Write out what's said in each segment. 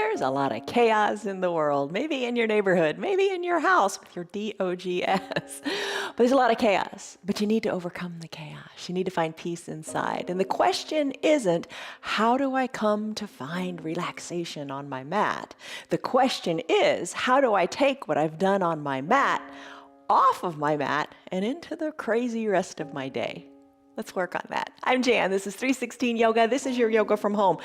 there's a lot of chaos in the world, maybe in your neighborhood, maybe in your house with your DOGS. But there's a lot of chaos, but you need to overcome the chaos. You need to find peace inside. And the question isn't, how do I come to find relaxation on my mat? The question is, how do I take what I've done on my mat off of my mat and into the crazy rest of my day? Let's work on that. I'm Jan. This is 316 Yoga. This is your yoga from home.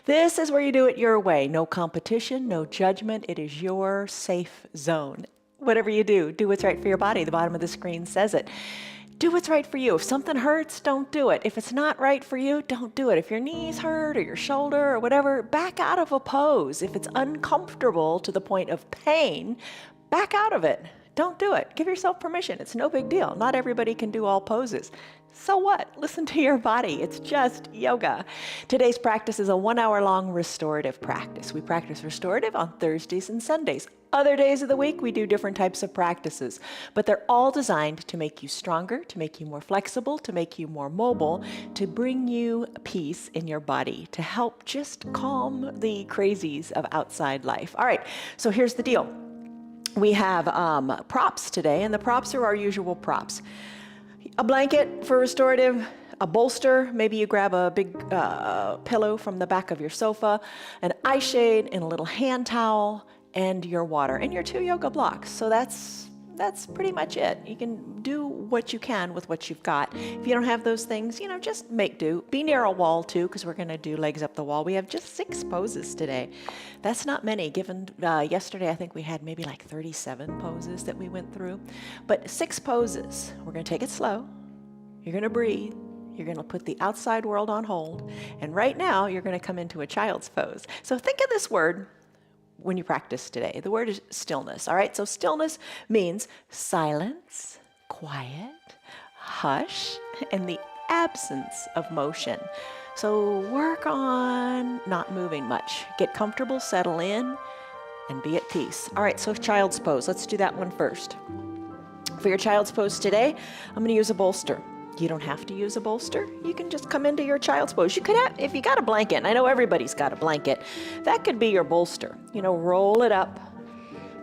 This is where you do it your way. No competition, no judgment. It is your safe zone. Whatever you do, do what's right for your body. The bottom of the screen says it. Do what's right for you. If something hurts, don't do it. If it's not right for you, don't do it. If your knees hurt or your shoulder or whatever, back out of a pose. If it's uncomfortable to the point of pain, back out of it. Don't do it. Give yourself permission. It's no big deal. Not everybody can do all poses. So what? Listen to your body. It's just yoga. Today's practice is a 1 hour long restorative practice. We practice restorative on Thursdays and Sundays. Other days of the week, we do different types of practices, but they're all designed to make you stronger, to make you more flexible, to make you more mobile, to bring you peace in your body, to help just calm the crazies of outside life. All right, so here's the deal. We have props today, and the props are our usual props. A blanket for restorative, a bolster, maybe you grab a big pillow from the back of your sofa, an eye shade, and a little hand towel, and your water, and your 2 yoga blocks. So that's pretty much it. You can do what you can with what you've got. If you don't have those things, just make do. Be near a wall too, because we're gonna do legs up the wall. We have just 6 poses today. That's not many, given yesterday I think we had maybe like 37 poses that we went through. But 6 poses. We're gonna take it slow. You're gonna breathe. You're gonna put the outside world on hold. And right now, you're gonna come into a child's pose. So think of this word when you practice today. The word is stillness, all right? So stillness means silence, quiet, hush, and the absence of motion. So work on not moving much. Get comfortable, settle in, and be at peace. All right, so child's pose. Let's do that one first. For your child's pose today, I'm gonna use a bolster. You don't have to use a bolster. You can just come into your child's pose. You could have, if you got a blanket, and I know everybody's got a blanket, that could be your bolster. Roll it up,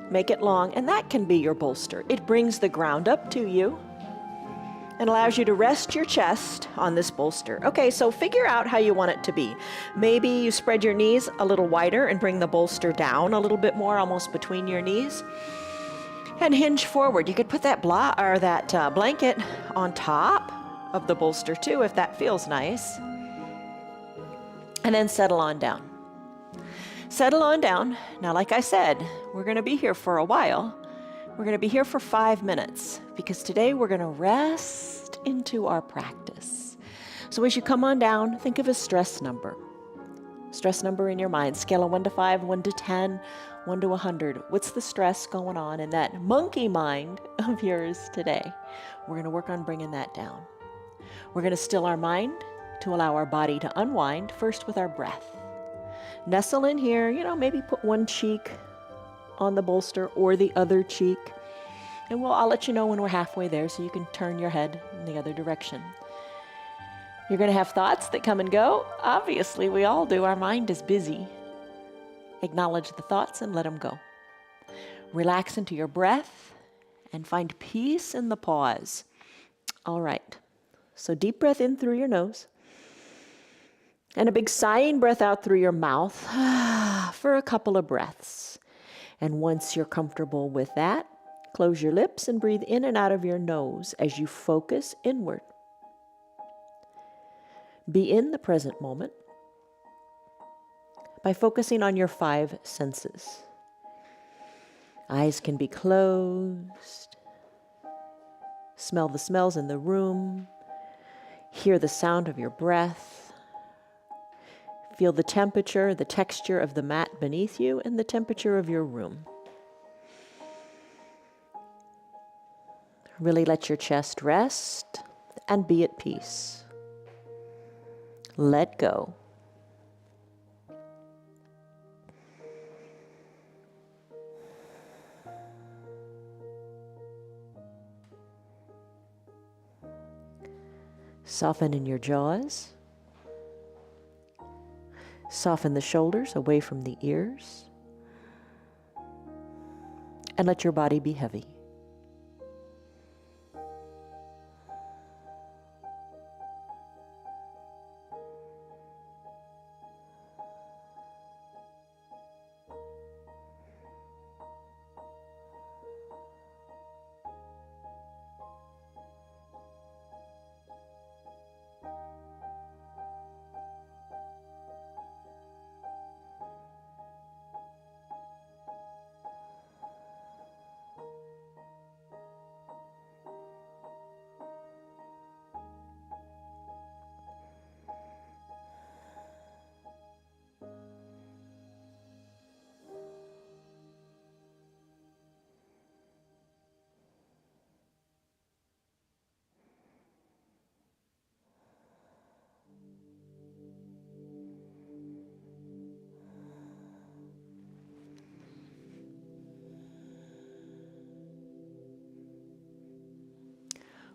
make it long, and that can be your bolster. It brings the ground up to you and allows you to rest your chest on this bolster. Okay, so figure out how you want it to be. Maybe you spread your knees a little wider and bring the bolster down a little bit more, almost between your knees. And hinge forward. You could put that blanket on top of the bolster too, if that feels nice. And then settle on down. Settle on down. Now, like I said, we're gonna be here for a while. We're gonna be here for 5 minutes because today we're gonna rest into our practice. So as you come on down, think of a stress number. Stress number in your mind, scale of 1 to 5, 1 to 10, 1 to 100. What's the stress going on in that monkey mind of yours today? We're gonna work on bringing that down. We're gonna still our mind to allow our body to unwind, first with our breath. Nestle in here, maybe put one cheek on the bolster or the other cheek. And I'll let you know when we're halfway there so you can turn your head in the other direction. You're gonna have thoughts that come and go. Obviously, we all do. Our mind is busy. Acknowledge the thoughts and let them go. Relax into your breath and find peace in the pause. All right. So deep breath in through your nose and a big sighing breath out through your mouth for a couple of breaths. And once you're comfortable with that, close your lips and breathe in and out of your nose as you focus inward. Be in the present moment by focusing on your 5 senses. Eyes can be closed. Smell the smells in the room. Hear the sound of your breath. Feel the temperature, the texture of the mat beneath you, and the temperature of your room. Really let your chest rest and be at peace. Let go. Soften in your jaws. Soften the shoulders away from the ears. and let your body be heavy.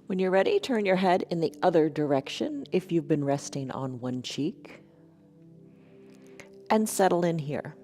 When you're ready, turn your head in the other direction if you've been resting on one cheek, and settle in here.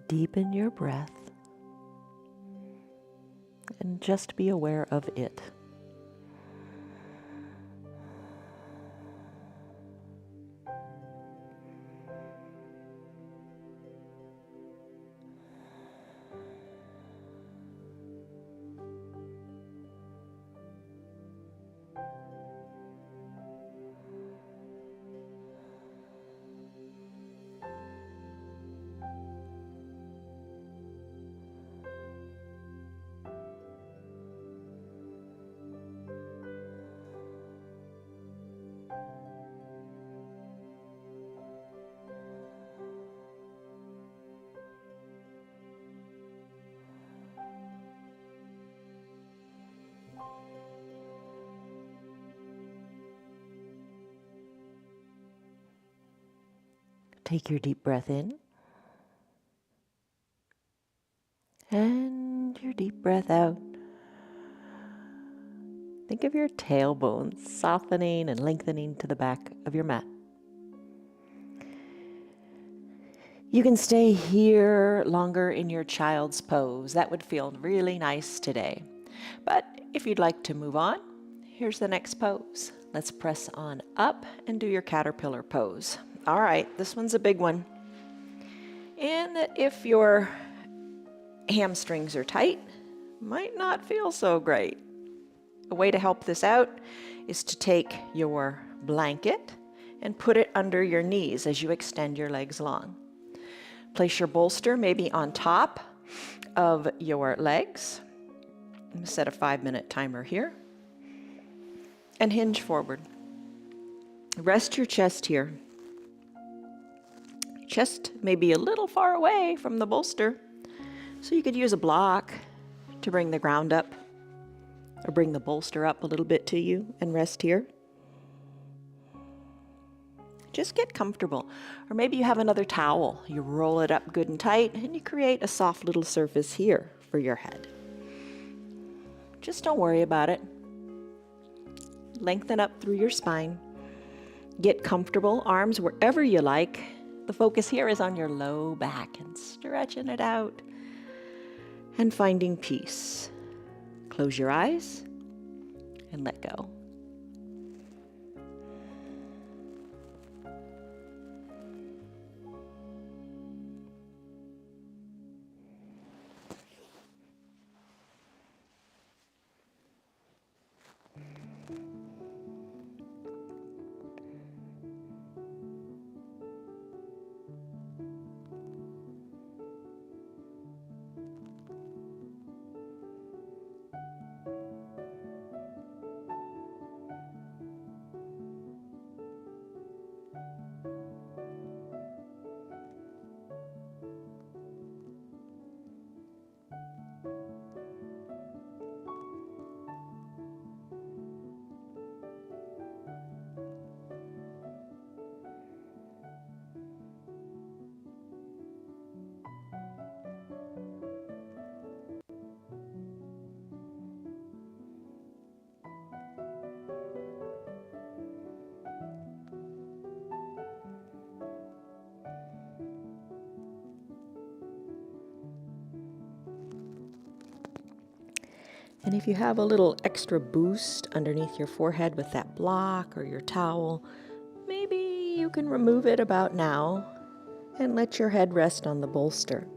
Deepen your breath and just be aware of it. Take your deep breath in and your deep breath out. Think of your tailbones softening and lengthening to the back of your mat. You can stay here longer in your child's pose. That would feel really nice today. But if you'd like to move on, here's the next pose. Let's press on up and do your caterpillar pose. All right, this one's a big one. And if your hamstrings are tight, might not feel so great. A way to help this out is to take your blanket and put it under your knees as you extend your legs long. Place your bolster maybe on top of your legs. I'm going to set a 5-minute timer here. And hinge forward. Rest your chest here. Chest may be a little far away from the bolster, so you could use a block to bring the ground up, or bring the bolster up a little bit to you and rest here. Just get comfortable. Or maybe you have another towel. You roll it up good and tight, and you create a soft little surface here for your head. Just don't worry about it. Lengthen up through your spine. Get comfortable, arms wherever you like. The focus here is on your low back and stretching it out and finding peace. Close your eyes and let go. And if you have a little extra boost underneath your forehead with that block or your towel, maybe you can remove it about now and let your head rest on the bolster.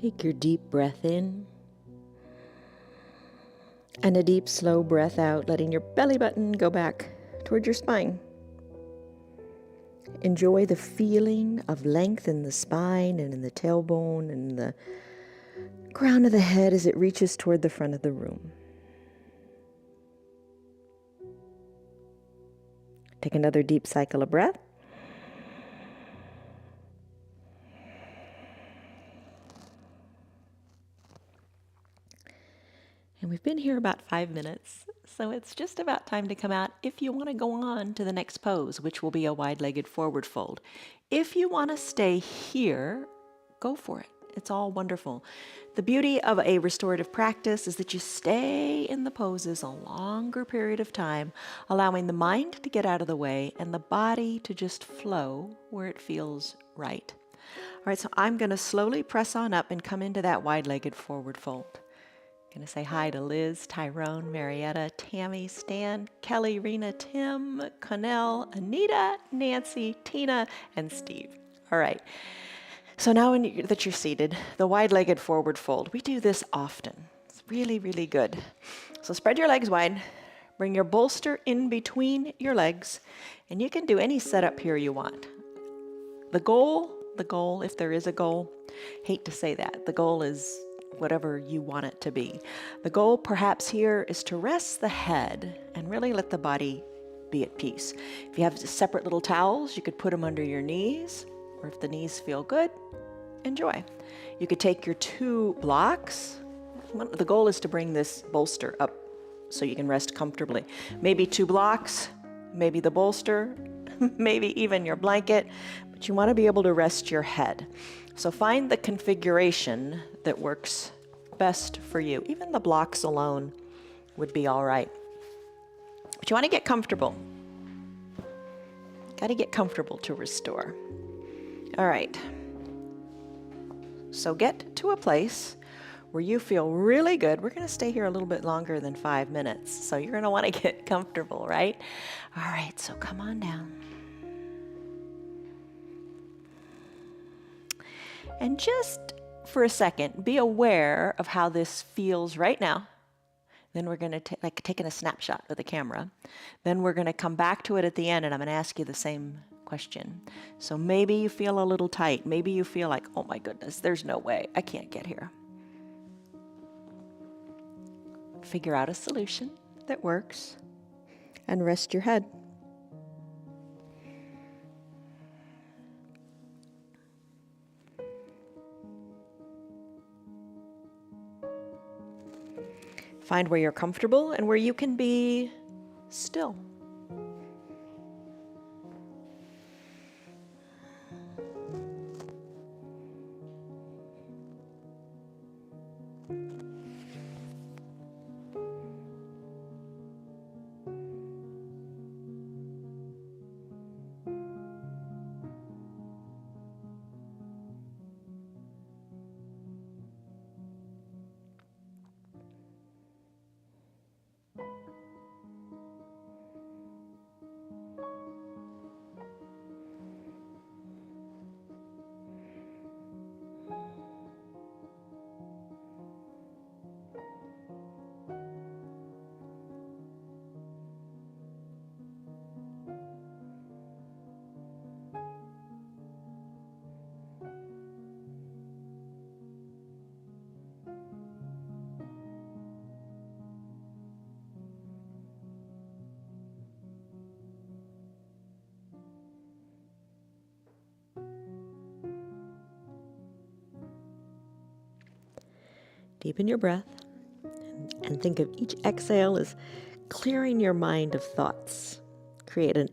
Take your deep breath in and a deep, slow breath out, letting your belly button go back towards your spine. Enjoy the feeling of length in the spine and in the tailbone and the crown of the head as it reaches toward the front of the room. Take another deep cycle of breath. And we've been here about 5 minutes, so it's just about time to come out if you want to go on to the next pose, which will be a wide-legged forward fold. If you want to stay here, go for it. It's all wonderful. The beauty of a restorative practice is that you stay in the poses a longer period of time, allowing the mind to get out of the way and the body to just flow where it feels right. All right, so I'm going to slowly press on up and come into that wide-legged forward fold. Going to say hi to Liz, Tyrone, Marietta, Tammy, Stan, Kelly, Rena, Tim, Connell, Anita, Nancy, Tina, and Steve. All right. So now that you're seated, the wide-legged forward fold. We do this often. It's really, really good. So spread your legs wide. Bring your bolster in between your legs. And you can do any setup here you want. The goal, if there is a goal, hate to say that, the goal is whatever you want it to be. The goal perhaps here is to rest the head and really let the body be at peace. If you have separate little towels, you could put them under your knees, or if the knees feel good, enjoy. You could take your 2 blocks. The goal is to bring this bolster up so you can rest comfortably. Maybe 2 blocks, maybe the bolster, maybe even your blanket, but you want to be able to rest your head. So find the configuration that works best for you. Even the blocks alone would be all right. But you want to get comfortable. Got to get comfortable to restore. All right. So get to a place where you feel really good. We're going to stay here a little bit longer than 5 minutes. So you're going to want to get comfortable, right? All right, so come on down. And just for a second, be aware of how this feels right now. Then we're going to like taking a snapshot with the camera. Then we're going to come back to it at the end, and I'm going to ask you the same question. So maybe you feel a little tight. Maybe you feel like, oh my goodness, there's no way. I can't get here. Figure out a solution that works and rest your head. Find where you're comfortable and where you can be still. Deepen your breath and think of each exhale as clearing your mind of thoughts. Create an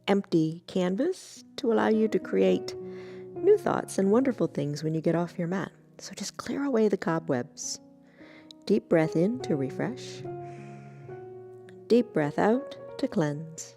empty canvas to allow you to create new thoughts and wonderful things when you get off your mat. So just clear away the cobwebs. Deep breath in to refresh. Deep breath out to cleanse.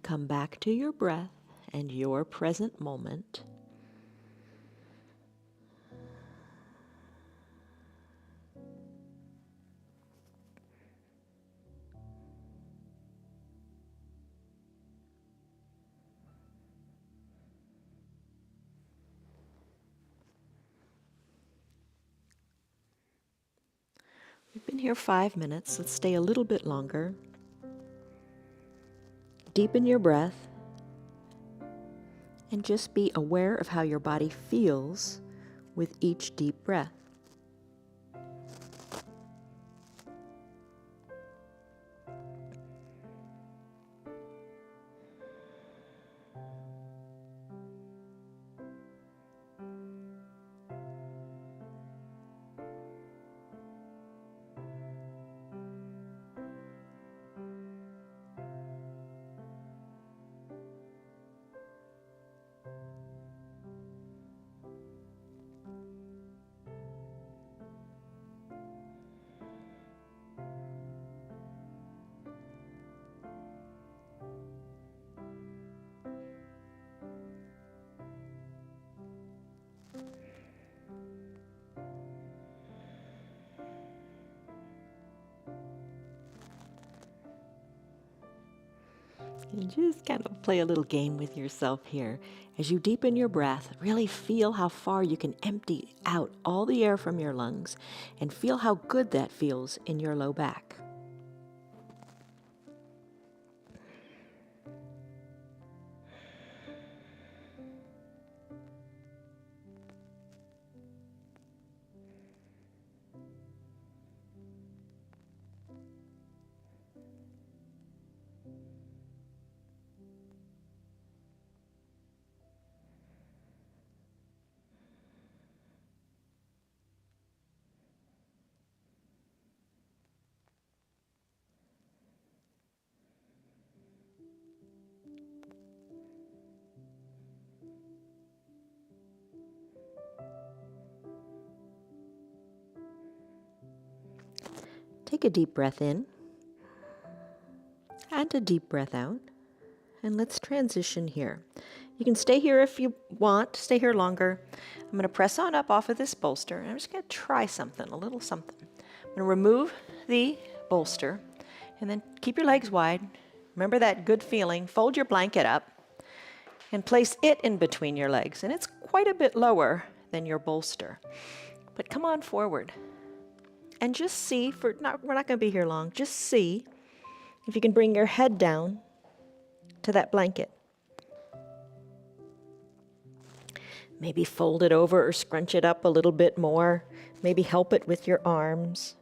Come back to your breath and your present moment. We've been here 5 minutes. Let's stay a little bit longer. Deepen your breath And just be aware of how your body feels with each deep breath. And just kind of play a little game with yourself here. As you deepen your breath, really feel how far you can empty out all the air from your lungs and feel how good that feels in your low back. Take a deep breath in and a deep breath out. And let's transition here. You can stay here if you want, stay here longer. I'm going to press on up off of this bolster, and I'm just going to try something, a little something. I'm going to remove the bolster, and then keep your legs wide. Remember that good feeling. Fold your blanket up and place it in between your legs. And it's quite a bit lower than your bolster. But come on forward and just see, we're not going to be here long, just see if you can bring your head down to that blanket. Maybe fold it over or scrunch it up a little bit more. Maybe help it with your arms.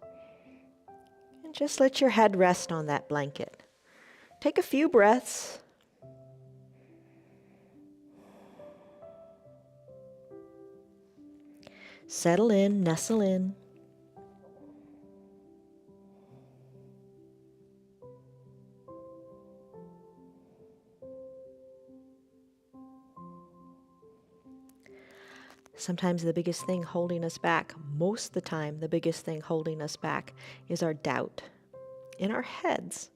And just let your head rest on that blanket. Take a few breaths. Settle in, nestle in. Sometimes the biggest thing holding us back, most of the time, the biggest thing holding us back is our doubt in our heads.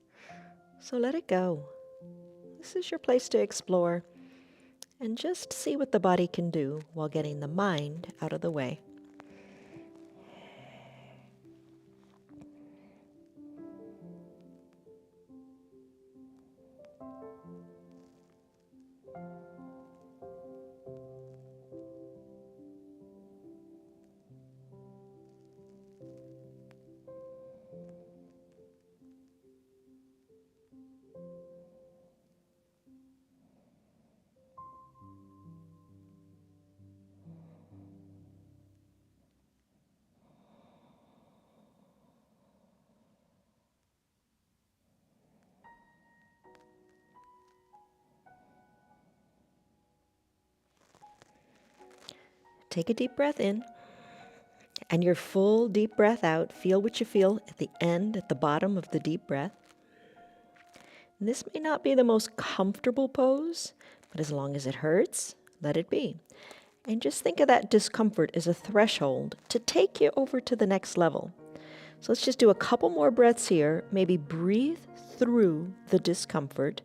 So let it go. This is your place to explore and just see what the body can do while getting the mind out of the way. Take a deep breath in, and your full deep breath out. Feel what you feel at the end, at the bottom of the deep breath. And this may not be the most comfortable pose, but as long as it hurts, let it be. And just think of that discomfort as a threshold to take you over to the next level. So let's just do a couple more breaths here. Maybe breathe through the discomfort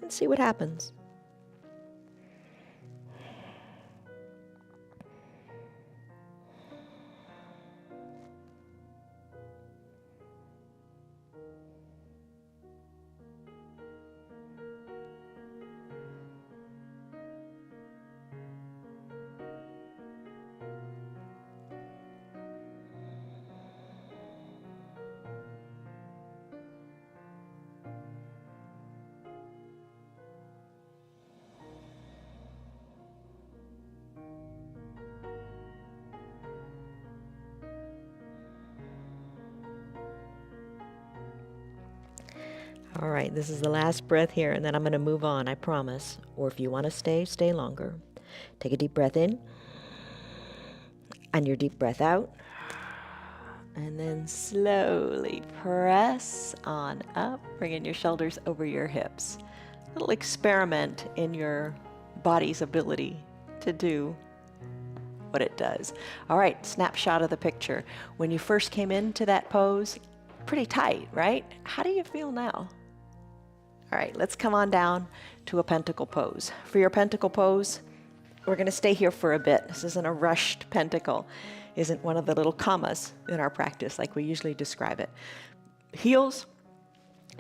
and see what happens. All right, this is the last breath here, and then I'm going to move on, I promise. Or if you want to stay, stay longer. Take a deep breath in, and your deep breath out. And then slowly press on up, bringing your shoulders over your hips. A little experiment in your body's ability to do what it does. All right, snapshot of the picture. When you first came into that pose, pretty tight, right? How do you feel now? All right, let's come on down to a pentacle pose. For your pentacle pose, we're going to stay here for a bit. This isn't a rushed pentacle. Isn't one of the little commas in our practice like we usually describe it. Heels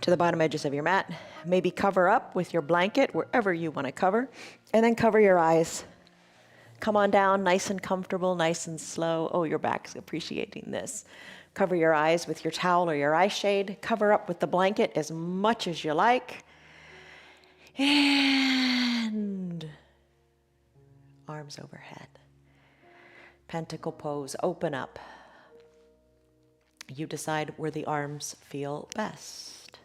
to the bottom edges of your mat. Maybe cover up with your blanket wherever you want to cover. And then cover your eyes. Come on down, nice and comfortable, nice and slow. Oh, your back's appreciating this. Cover your eyes with your towel or your eye shade. Cover up with the blanket as much as you like. And arms overhead. Pentacle pose, open up. You decide where the arms feel best.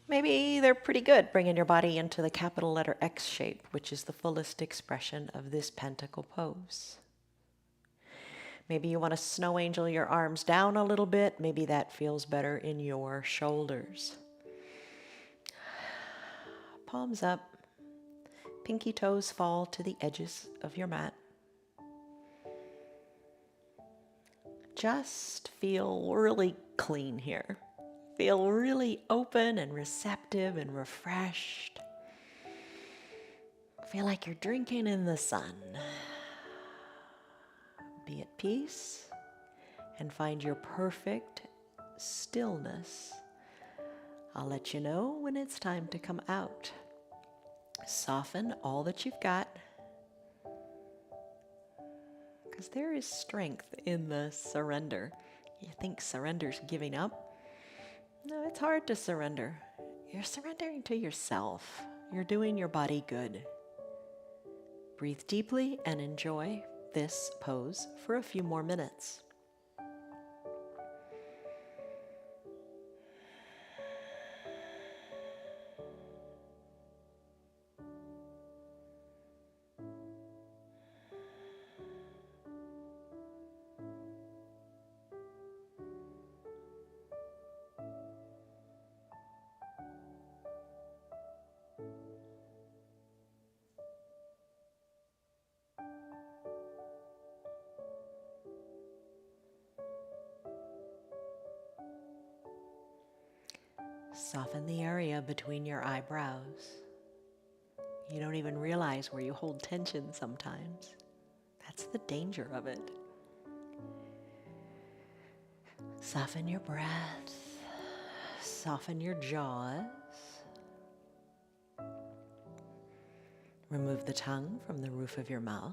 Maybe they're pretty good, bringing your body into the capital letter X shape, which is the fullest expression of this pentacle pose. Maybe you want to snow angel your arms down a little bit. Maybe that feels better in your shoulders. Palms up. Pinky toes fall to the edges of your mat. Just feel really clean here. Feel really open and receptive and refreshed. Feel like you're drinking in the sun. Be at peace and find your perfect stillness. I'll let you know when it's time to come out. Soften all that you've got, because there is strength in the surrender. You think surrender's giving up? No, it's hard to surrender. You're surrendering to yourself. You're doing your body good. Breathe deeply and enjoy this pose for a few more minutes. Soften the area between your eyebrows. You don't even realize where you hold tension sometimes. That's the danger of it. Soften your breath. Soften your jaws. Remove the tongue from the roof of your mouth.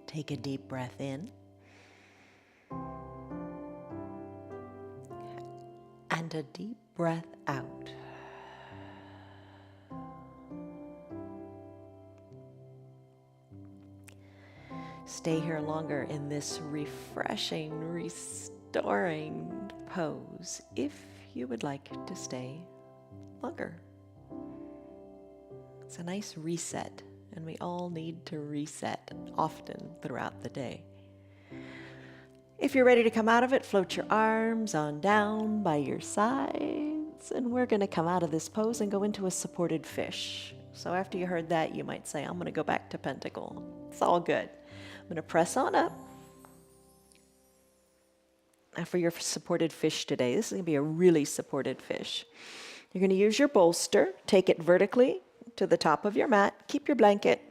Take a deep breath in and a deep breath out. Stay here longer in this refreshing, restoring pose if you would like to stay longer. It's a nice reset, and we all need to reset often throughout the day. If you're ready to come out of it, float your arms on down by your sides, and we're going to come out of this pose and go into a supported fish. So after you heard that, you might say, I'm going to go back to pentacle. It's all good. I'm going to press on up. And for your supported fish today, this is going to be a really supported fish. You're going to use your bolster, take it vertically to the top of your mat, keep your blanket.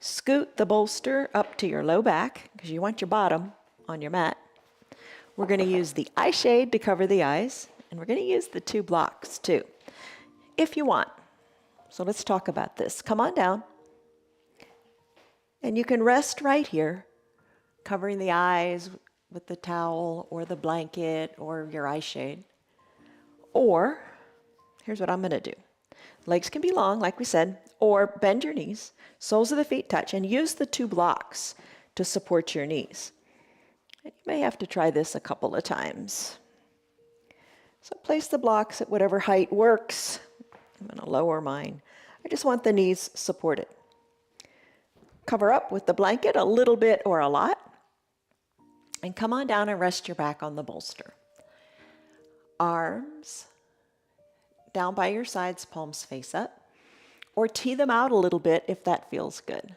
Scoot the bolster up to your low back because you want your bottom on your mat. We're going to use the eye shade to cover the eyes, and we're going to use the 2 blocks too, if you want. So let's talk about this. Come on down, and you can rest right here, covering the eyes with the towel or the blanket or your eye shade. Or, here's what I'm going to do. Legs can be long, like we said, or bend your knees, soles of the feet touch, and use the 2 blocks to support your knees. And you may have to try this a couple of times. So place the blocks at whatever height works. I'm going to lower mine. I just want the knees supported. Cover up with the blanket a little bit or a lot. And come on down and rest your back on the bolster. Arms down by your sides, palms face up. Or tee them out a little bit if that feels good.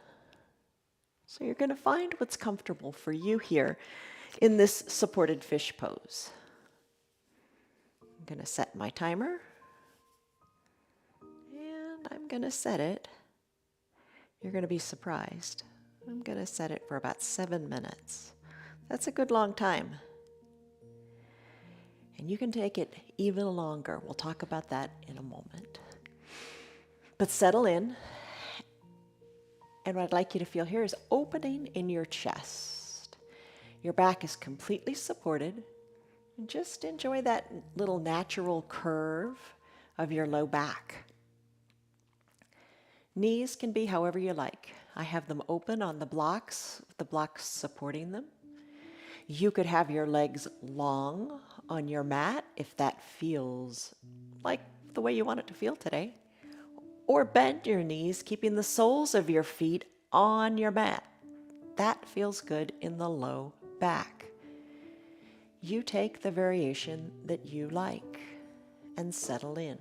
So you're going to find what's comfortable for you here in this supported fish pose. I'm going to set my timer. And I'm going to set it. You're going to be surprised. I'm going to set it for about 7 minutes. That's a good long time. And you can take it even longer. We'll talk about that in a moment. But settle in. And what I'd like you to feel here is opening in your chest. Your back is completely supported. And just enjoy that little natural curve of your low back. Knees can be however you like. I have them open on the blocks supporting them. You could have your legs long on your mat if that feels like the way you want it to feel today. Or bend your knees, keeping the soles of your feet on your mat. That feels good in the low back. You take the variation that you like and settle in.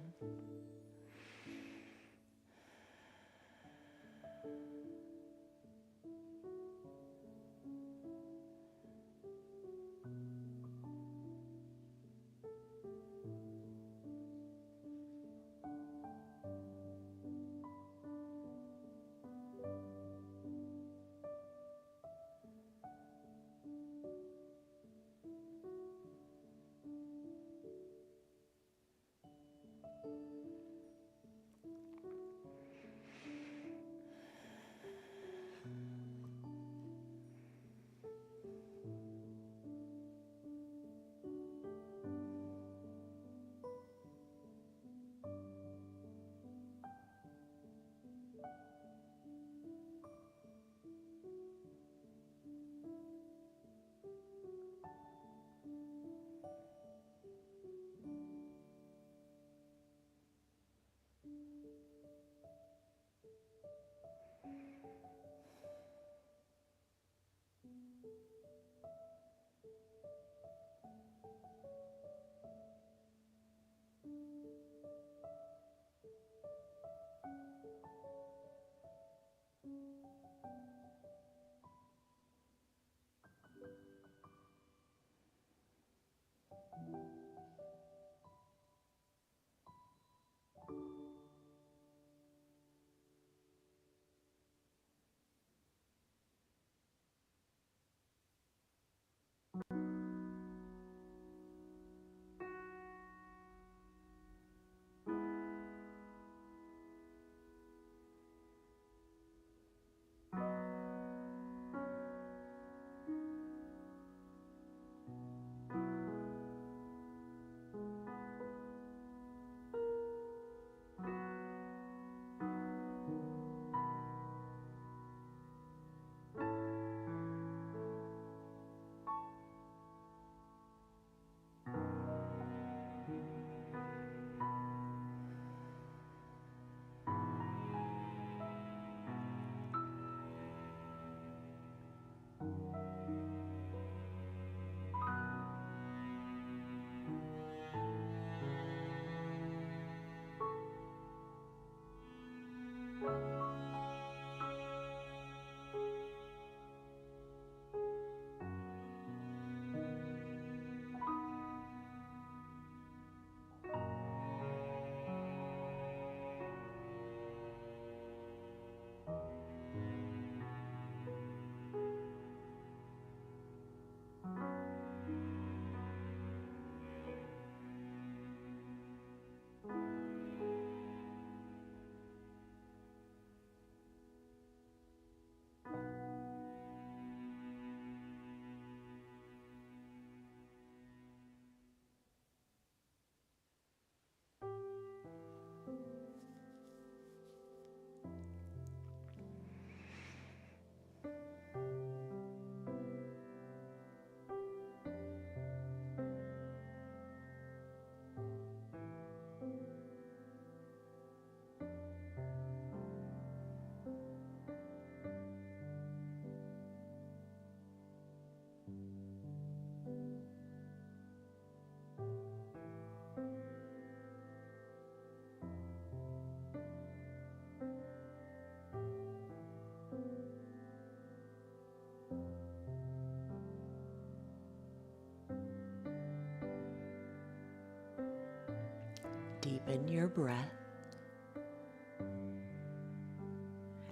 Deepen your breath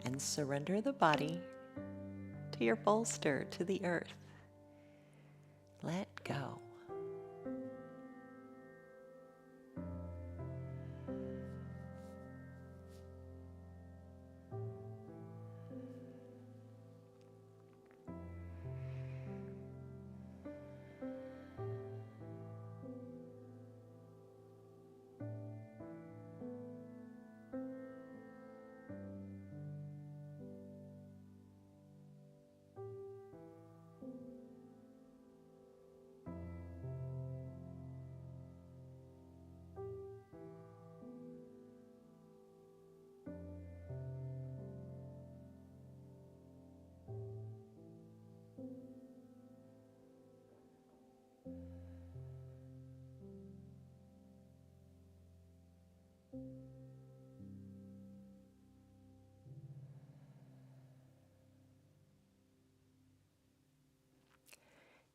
and surrender the body to your bolster, to the earth. Let go.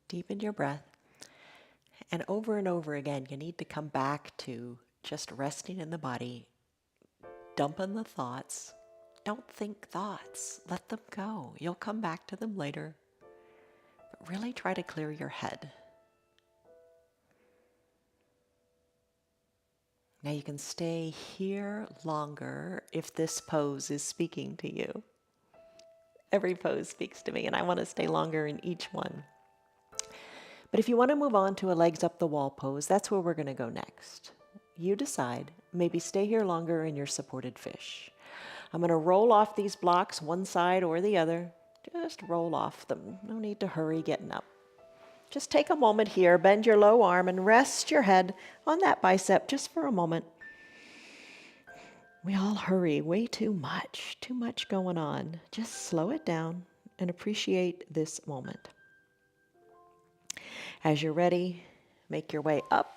Deepen your breath. And over again, you need to come back to just resting in the body, dumping the thoughts. Don't think thoughts. Let them go. You'll come back to them later. But really try to clear your head. Now you can stay here longer if this pose is speaking to you. Every pose speaks to me, and I want to stay longer in each one. But if you want to move on to a legs up the wall pose, that's where we're going to go next. You decide, maybe stay here longer in your supported fish. I'm going to roll off these blocks one side or the other. Just roll off them. No need to hurry getting up. Just take a moment here, bend your low arm and rest your head on that bicep just for a moment. We all hurry way too much going on. Just slow it down and appreciate this moment. As you're ready, make your way up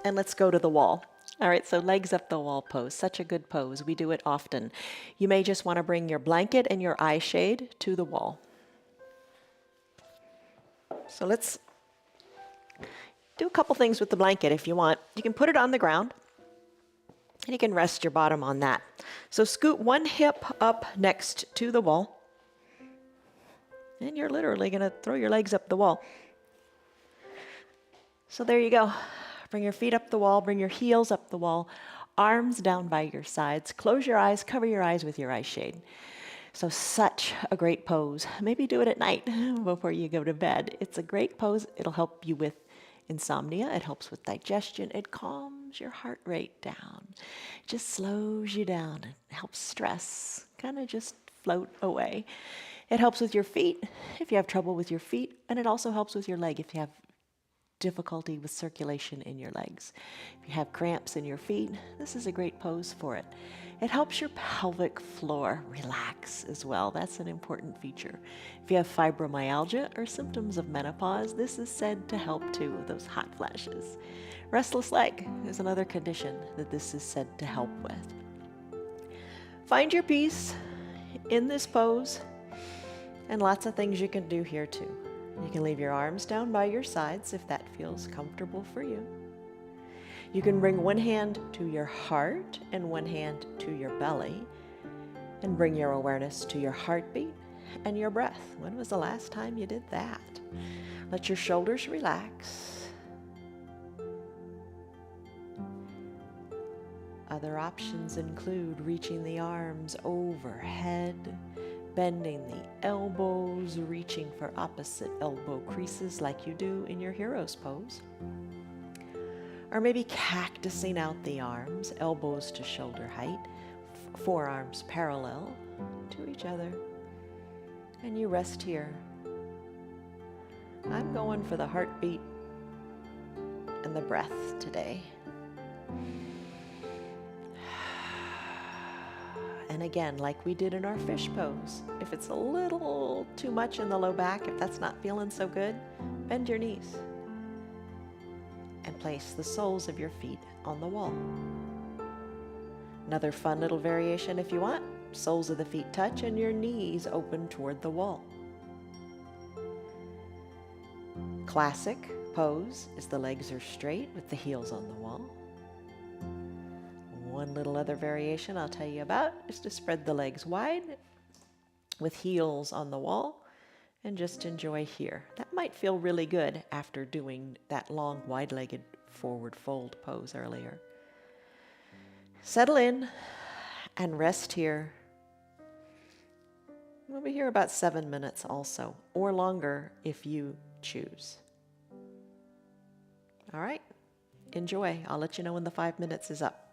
and let's go to the wall. All right, so legs up the wall pose, such a good pose. We do it often. You may just want to bring your blanket and your eye shade to the wall. So let's do a couple things with the blanket if you want. You can put it on the ground and you can rest your bottom on that. So scoot one hip up next to the wall and you're literally going to throw your legs up the wall. So there you go. Bring your feet up the wall, bring your heels up the wall, arms down by your sides. Close your eyes, cover your eyes with your eye shade. So such a great pose. Maybe do it at night before you go to bed. It's a great pose. It'll help you with insomnia. It helps with digestion. It calms your heart rate down. It just slows you down. It helps stress kind of just float away. It helps with your feet if you have trouble with your feet, and it also helps with your leg if you have difficulty with circulation in your legs. If you have cramps in your feet, this is a great pose for it. It helps your pelvic floor relax as well. That's an important feature. If you have fibromyalgia or symptoms of menopause, this is said to help too with those hot flashes. Restless leg is another condition that this is said to help with. Find your peace in this pose, and lots of things you can do here too. You can leave your arms down by your sides if that feels comfortable for you. You can bring one hand to your heart and one hand to your belly and bring your awareness to your heartbeat and your breath. When was the last time you did that? Let your shoulders relax. Other options include reaching the arms overhead, bending the elbows, reaching for opposite elbow creases like you do in your hero's pose. Or maybe cactusing out the arms, elbows to shoulder height, forearms parallel to each other. And you rest here. I'm going for the heartbeat and the breath today. And again, like we did in our fish pose, if it's a little too much in the low back, if that's not feeling so good, bend your knees and place the soles of your feet on the wall. Another fun little variation if you want, soles of the feet touch and your knees open toward the wall. Classic pose is the legs are straight with the heels on the wall. One little other variation I'll tell you about is to spread the legs wide with heels on the wall and just enjoy here. That might feel really good after doing that long wide-legged forward fold pose earlier. Settle in and rest here. We'll be here about 7 minutes also, or longer if you choose. All right, enjoy. I'll let you know when the 5 minutes is up.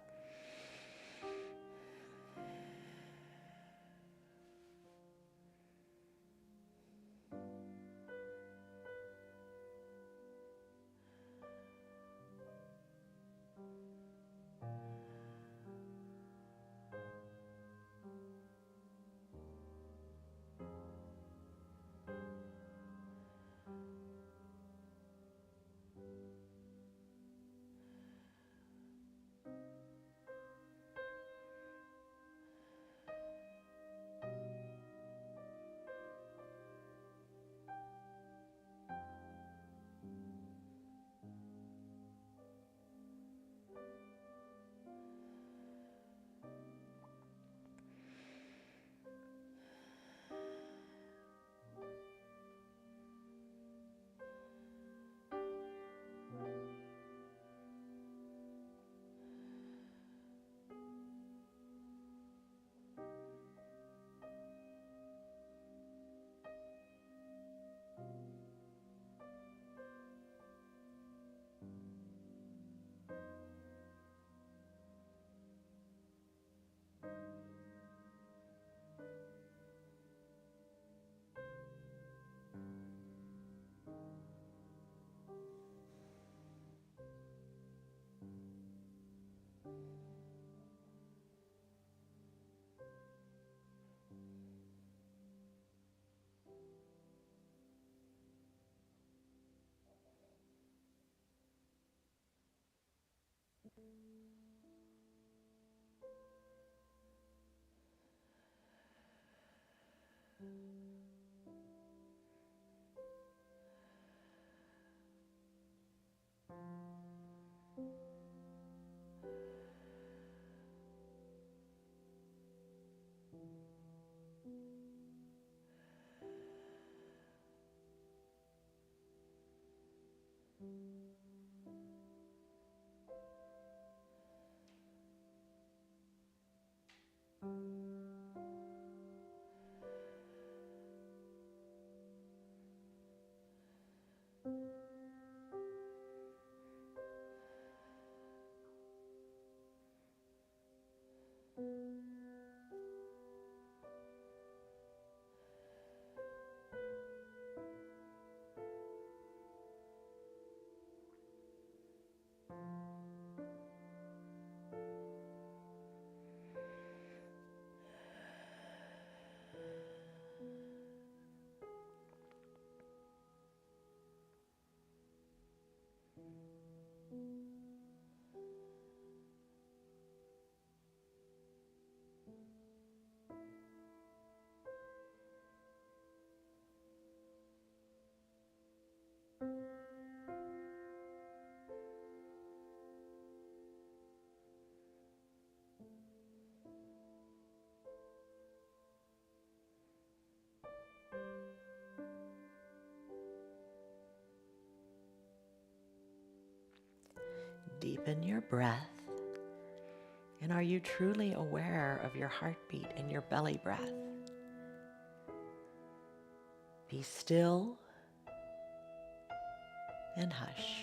Deepen your breath. And are you truly aware of your heartbeat and your belly breath? Be still and hush.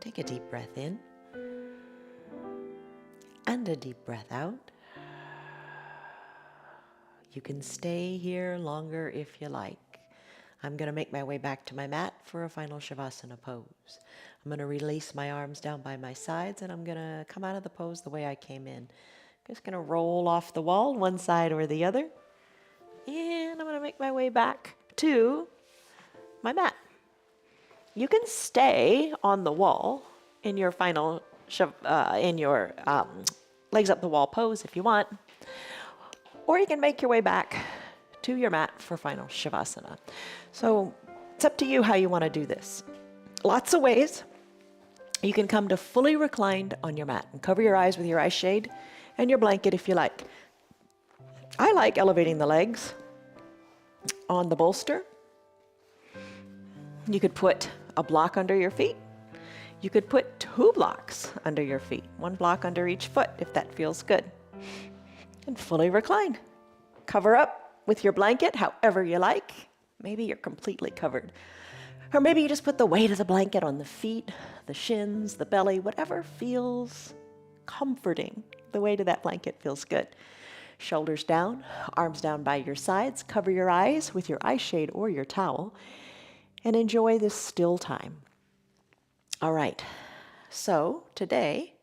Take a deep breath in and a deep breath out. You can stay here longer if you like. I'm going to make my way back to my mat for a final Shavasana pose. I'm going to release my arms down by my sides, and I'm going to come out of the pose the way I came in. Just going to roll off the wall, one side or the other. And I'm going to make my way back to my mat. You can stay on the wall in your final, legs up the wall pose if you want. Or you can make your way back to your mat for final Shavasana. So it's up to you how you want to do this. Lots of ways. You can come to fully reclined on your mat and cover your eyes with your eye shade and your blanket if you like. I like elevating the legs on the bolster. You could put a block under your feet. You could put 2 blocks under your feet, 1 block under each foot if that feels good. And fully recline. Cover up with your blanket however you like. Maybe you're completely covered. Or maybe you just put the weight of the blanket on the feet, the shins, the belly, whatever feels comforting. The weight of that blanket feels good. Shoulders down, arms down by your sides. Cover your eyes with your eye shade or your towel and enjoy this still time. All right, so today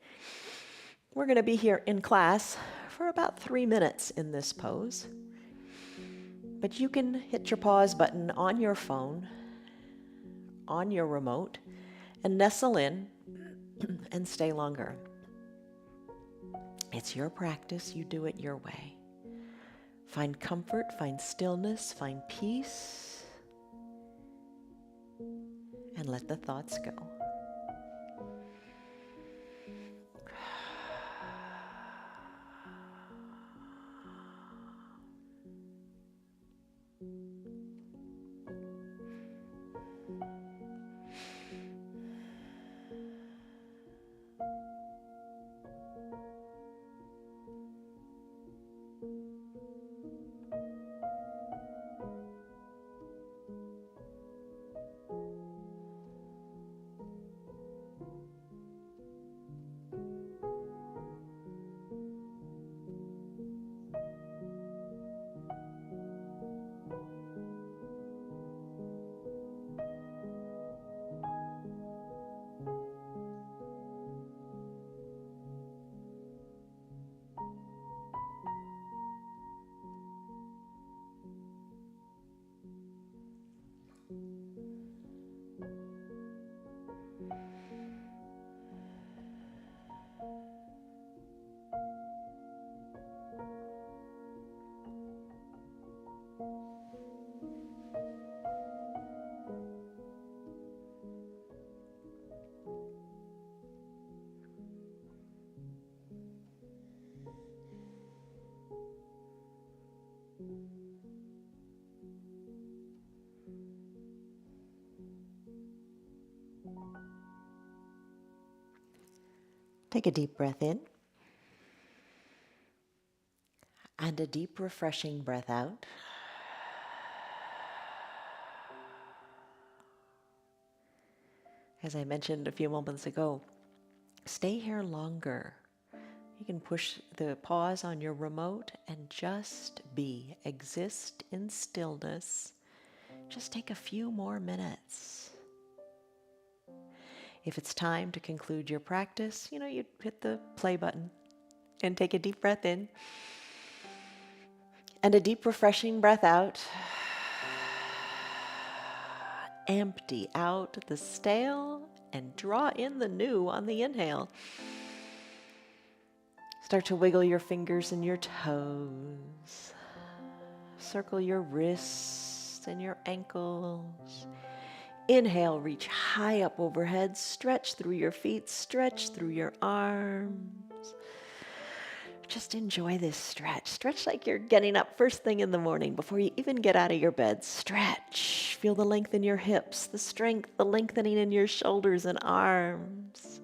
we're going to be here in class for about 3 minutes in this pose. But you can hit your pause button on your phone, on your remote, and nestle in and stay longer. It's your practice. You do it your way. Find comfort, find stillness, find peace, and let the thoughts go. Take a deep breath in and a deep, refreshing breath out. As I mentioned a few moments ago, stay here longer. You can push the pause on your remote and just be, exist in stillness. Just take a few more minutes. If it's time to conclude your practice, you hit the play button and take a deep breath in and a deep, refreshing breath out. Empty out the stale and draw in the new on the inhale. Start to wiggle your fingers and your toes. Circle your wrists and your ankles. Inhale, reach high up overhead. Stretch through your feet, stretch through your arms. Just enjoy this stretch. Stretch like you're getting up first thing in the morning before you even get out of your bed. Stretch. Feel the length in your hips, the strength, the lengthening in your shoulders and arms.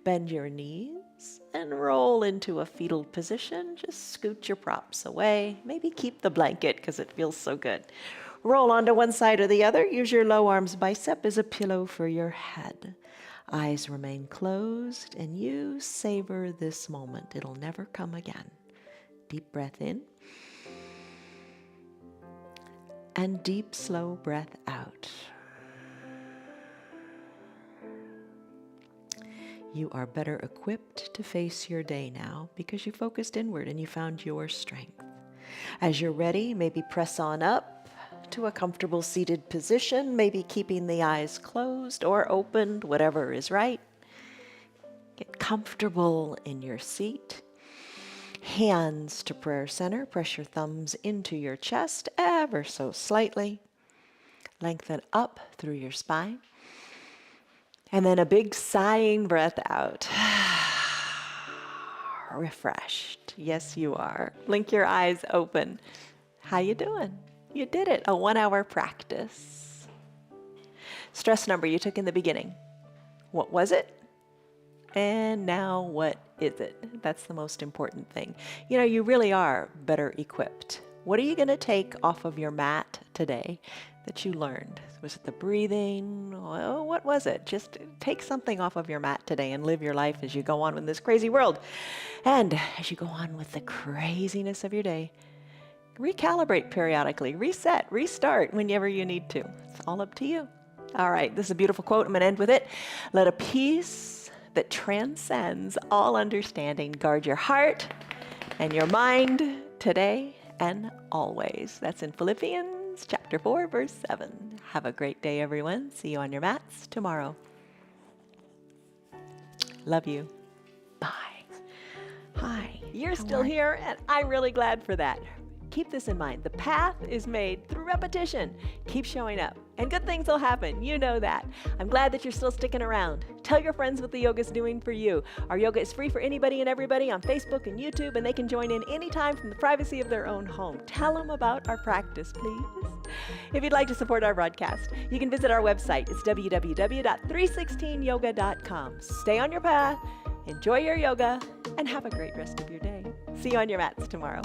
Bend your knees and roll into a fetal position. Just scoot your props away. Maybe keep the blanket because it feels so good. Roll onto one side or the other. Use your low arms bicep as a pillow for your head. Eyes remain closed, and you savor this moment. It'll never come again. Deep breath in. And deep, slow breath out. You are better equipped to face your day now because you focused inward and you found your strength. As you're ready, maybe press on up to a comfortable seated position, maybe keeping the eyes closed or opened, whatever is right. Get comfortable in your seat. Hands to prayer center. Press your thumbs into your chest ever so slightly. Lengthen up through your spine. And then a big sighing breath out. Refreshed. Yes, you are. Blink your eyes open. How you doing? You did it. A 1-hour practice. Stress number you took in the beginning. What was it? And now what is it? That's the most important thing. You know, you really are better equipped. What are you going to take off of your mat today that you learned? Was it the breathing? Oh, what was it? Just take something off of your mat today and live your life as you go on in this crazy world. And as you go on with the craziness of your day, recalibrate periodically, reset, restart whenever you need to. It's all up to you. All right, this is a beautiful quote. I'm going to end with it. Let a peace that transcends all understanding guard your heart and your mind today and always. That's in Philippians chapter 4, verse 7. Have a great day, everyone. See you on your mats tomorrow. Love you. Bye. Hi. You're still here, and I'm really glad for that. Keep this in mind. The path is made through repetition. Keep showing up, and good things will happen. You know that. I'm glad that you're still sticking around. Tell your friends what the yoga's doing for you. Our yoga is free for anybody and everybody on Facebook and YouTube, and they can join in anytime from the privacy of their own home. Tell them about our practice, please. If you'd like to support our broadcast, you can visit our website. It's www.316yoga.com. Stay on your path, enjoy your yoga, and have a great rest of your day. See you on your mats tomorrow.